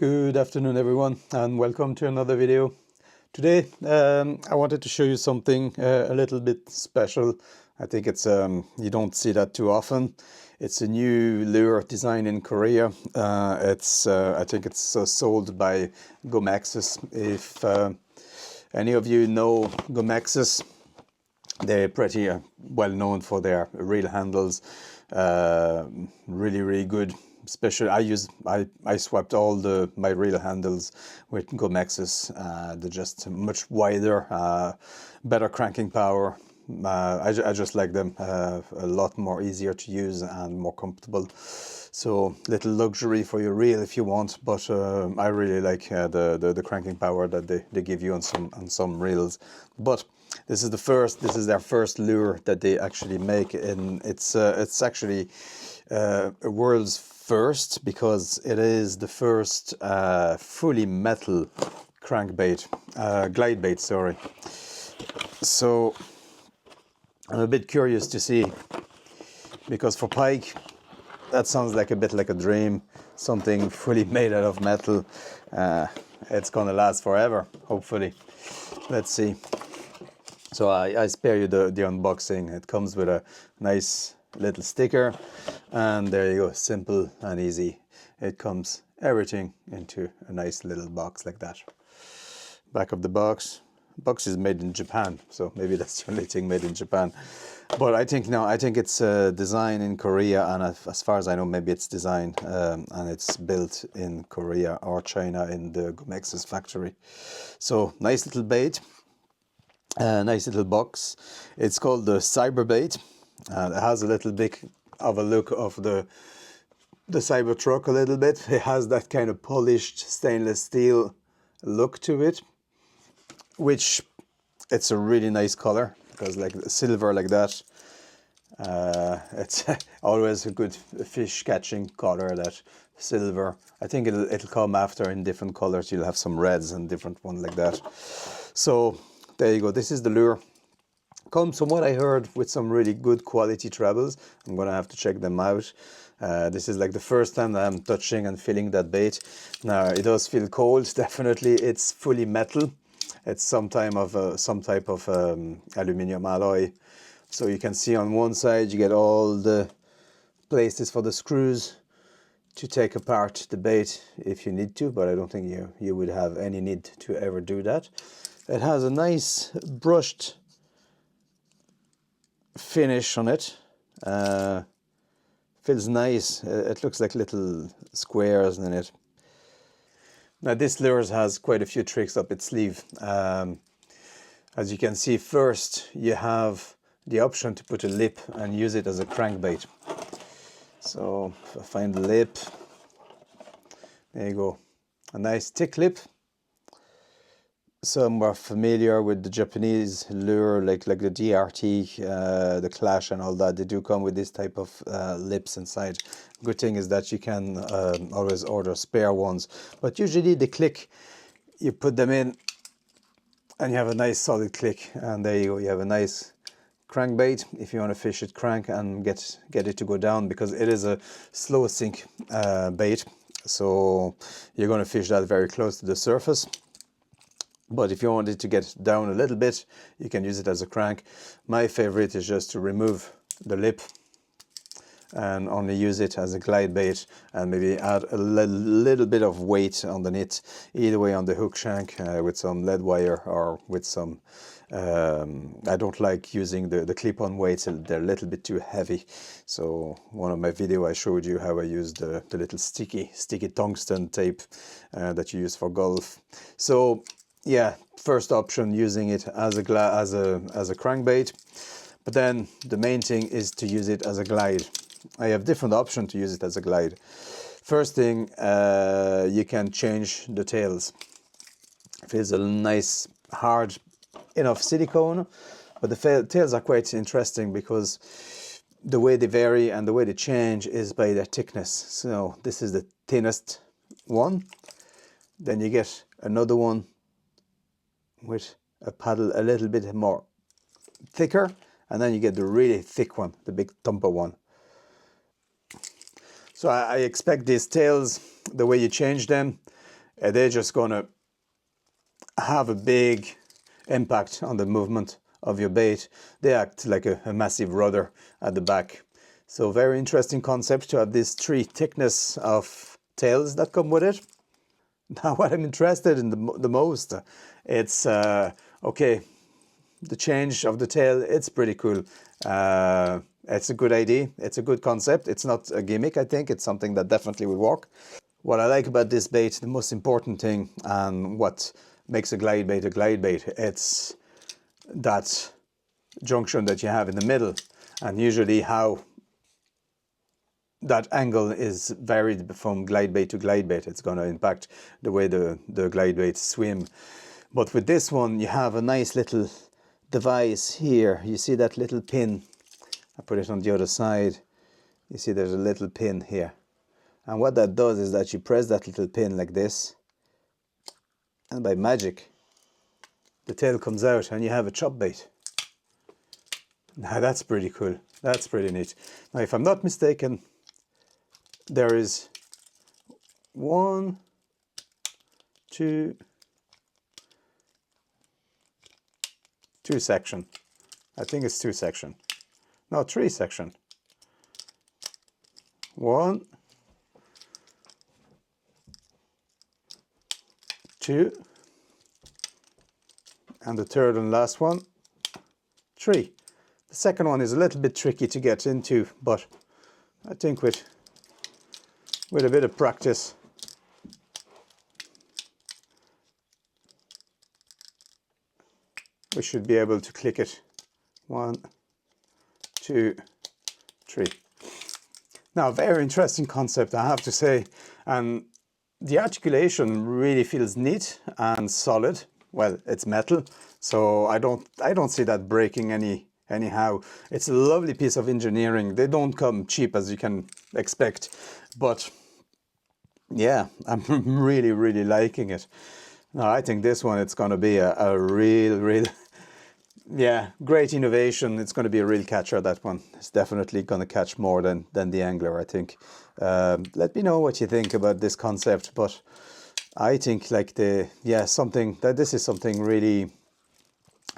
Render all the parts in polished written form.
Good afternoon everyone, and welcome to another video. Today I wanted to show you something a little bit special. I think it's you don't see that too often. It's a new lure designed in Korea. I think it's sold by Gomexus. If any of you know Gomexus, they're pretty well known for their reel handles. Really good. Especially I swapped all my reel handles with Gomexus. They're just much wider, better cranking power. I just like them, a lot more easier to use and more comfortable. So little luxury for your reel if you want, but I really like the cranking power that they give you on some reels. But this is their first lure that they actually make, and it's actually a world's first, because it is the first fully metal crankbait, glide bait, sorry. So I'm a bit curious to see, because for pike that sounds like a bit like a dream, something fully made out of metal. It's gonna last forever, hopefully. Let's see. So I spare you the unboxing. It comes with a nice little sticker, and there you go, simple and easy. It comes everything into a nice little box like that. Back of the box is made in Japan, so maybe that's the only thing made in Japan. But I think it's designed in Korea, and as far as I know, maybe it's designed and it's built in Korea or China in the Gomexus factory. So nice little bait, nice little box. It's called the Cyberbait. It has a little bit of a look of the Cybertruck a little bit. It has that kind of polished stainless steel look to it, which it's a really nice color, because like silver like that, it's always a good fish catching color, that silver. I think it'll come after in different colors. You'll have some reds and different ones like that. So there you go. This is the lure. Comes, from what I heard, with some really good quality trebles. I'm gonna have to check them out. This is like the first time that I'm touching and feeling that bait. Now it does feel cold, definitely. It's fully metal. It's some type of aluminium alloy. So you can see on one side you get all the places for the screws to take apart the bait if you need to, but I don't think you would have any need to ever do that. It has a nice brushed finish on it. Feels nice. It looks like little squares in it. Now this lure has quite a few tricks up its sleeve. As you can see, first you have the option to put a lip and use it as a crankbait. So if I find the lip, there you go, a nice thick lip. Some are familiar with the Japanese lure, like the DRT, the Clash and all that. They do come with this type of lips inside. Good thing is that you can always order spare ones, but usually they click. You put them in and you have a nice solid click, and there you go, you have a nice crankbait if you want to fish it crank and get it to go down, because it is a slow sink bait, so you're going to fish that very close to the surface. But if you want it to get down a little bit, you can use it as a crank. My favorite is just to remove the lip and only use it as a glide bait, and maybe add a little bit of weight underneath, either way on the hook shank with some lead wire, or with some I don't like using the clip-on weights. They're a little bit too heavy. So one of my videos I showed you how I used the little sticky tungsten tape that you use for golf. So yeah, first option, using it as a crankbait, but then the main thing is to use it as a glide. I have different options to use it as a glide. First thing, you can change the tails. It feels a nice hard enough silicone, but the tails are quite interesting, because the way they vary and the way they change is by their thickness. So this is the thinnest one, then you get another one with a paddle a little bit more thicker, and then you get the really thick one, the big thumper one. So I expect these tails, the way you change them, they're just gonna have a big impact on the movement of your bait. They act like a massive rudder at the back. So very interesting concept to have these 3 thickness of tails that come with it. Now what I'm interested in the most, it's okay, the change of the tail. It's pretty cool. It's a good idea. It's a good concept. It's not a gimmick. I think it's something that definitely will work. What I like about this bait, the most important thing, and what makes a glide bait, it's that junction that you have in the middle, and usually how that angle is varied from glide bait to glide bait. It's going to impact the way the glide baits swim. But with this one, you have a nice little device here. You see that little pin? I put it on the other side. You see there's a little pin here. And what that does is that you press that little pin like this, and by magic, the tail comes out and you have a chop bait. Now that's pretty cool. That's pretty neat. Now, if I'm not mistaken, there is 1, 2 section. I think it's 2 section. No, 3 section. 1, 2, and the third and last one, 3. The second one is a little bit tricky to get into, but I think with a bit of practice, we should be able to click it. 1, 2, 3. Now, very interesting concept, I have to say, and the articulation really feels neat and solid. Well, it's metal, so I don't see that breaking anyhow. It's a lovely piece of engineering. They don't come cheap, as you can expect, but yeah, I'm really liking it. Now, I think this one, it's going to be a real yeah, great innovation. It's going to be a real catcher, that one. It's definitely going to catch more than the angler, I think. Let me know what you think about this concept, but I think like something that this is something really,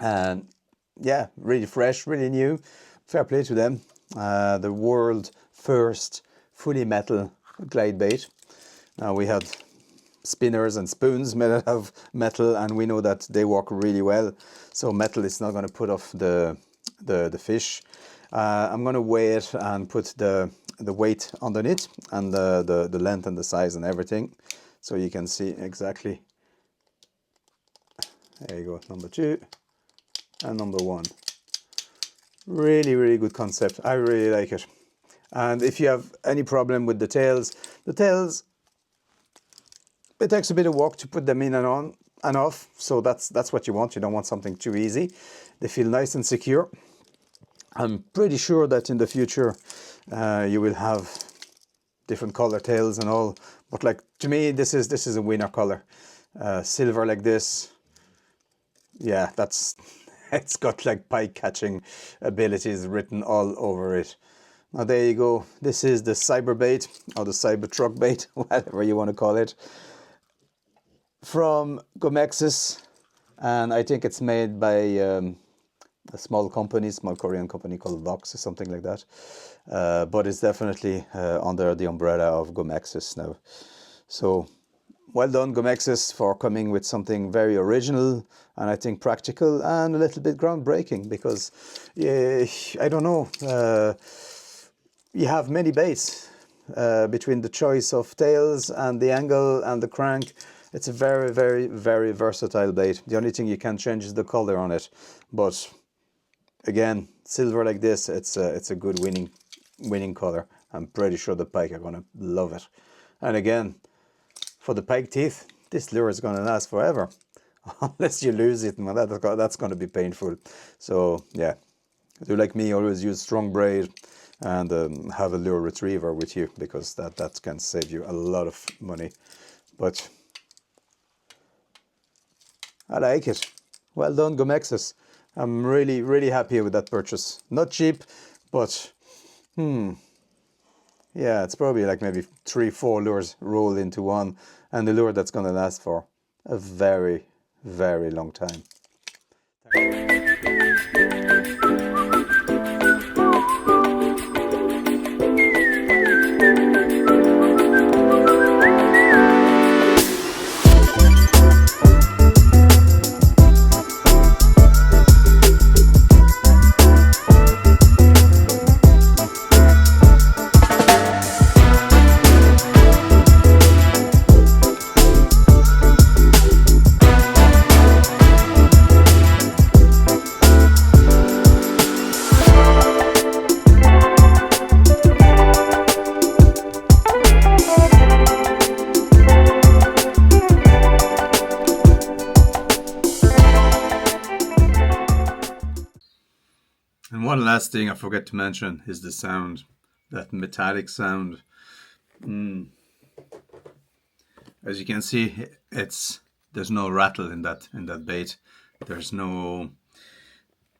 yeah, really fresh, really new. Fair play to them. The world first fully metal glide bait. Now, we had spinners and spoons made out of metal, and we know that they work really well. So metal is not going to put off the fish. I'm going to weigh it and put the weight underneath, and the length and the size and everything, so you can see exactly. There you go, number 2 and number 1. Really good concept. I really like it. And if you have any problem with the tails, it takes a bit of work to put them in and on and off, so that's what you want. You don't want something too easy. They feel nice and secure. I'm pretty sure that in the future you will have different color tails and all, but like, to me, this is a winner color. Silver like this, yeah, it's got like pike catching abilities written all over it. Now, there you go. This is the Cyberbait, or the Cyber bait, whatever you want to call it, from Gomexus, and I think it's made by a small Korean company called Vox or something like that. But it's definitely under the umbrella of Gomexus now. So well done, Gomexus, for coming with something very original and I think practical and a little bit groundbreaking, because I don't know, you have many baits between the choice of tails and the angle and the crank. It's a very versatile bait. The only thing you can change is the color on it, but again, silver like this, it's a good winning color. I'm pretty sure the pike are gonna love it. And again, for the pike teeth, this lure is gonna last forever, unless you lose it, and that's gonna be painful. So yeah, do like me, always use strong braid and have a lure retriever with you, because that can save you a lot of money. But I like it. Well done, Gomexus. I'm really happy with that purchase. Not cheap, but yeah, it's probably like maybe 3-4 lures rolled into one, and a lure that's going to last for a very, very long time. And one last thing I forget to mention is the sound, that metallic sound. As you can see, there's no rattle in that bait. There's no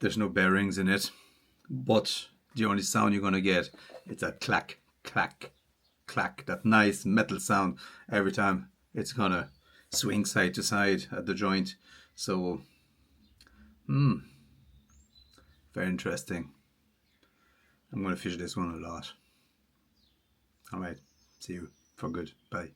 bearings in it, but the only sound you're gonna get is that clack, clack, clack, that nice metal sound every time it's gonna swing side to side at the joint. So, very interesting. I'm gonna fish this one a lot. All right, see you for good. Bye.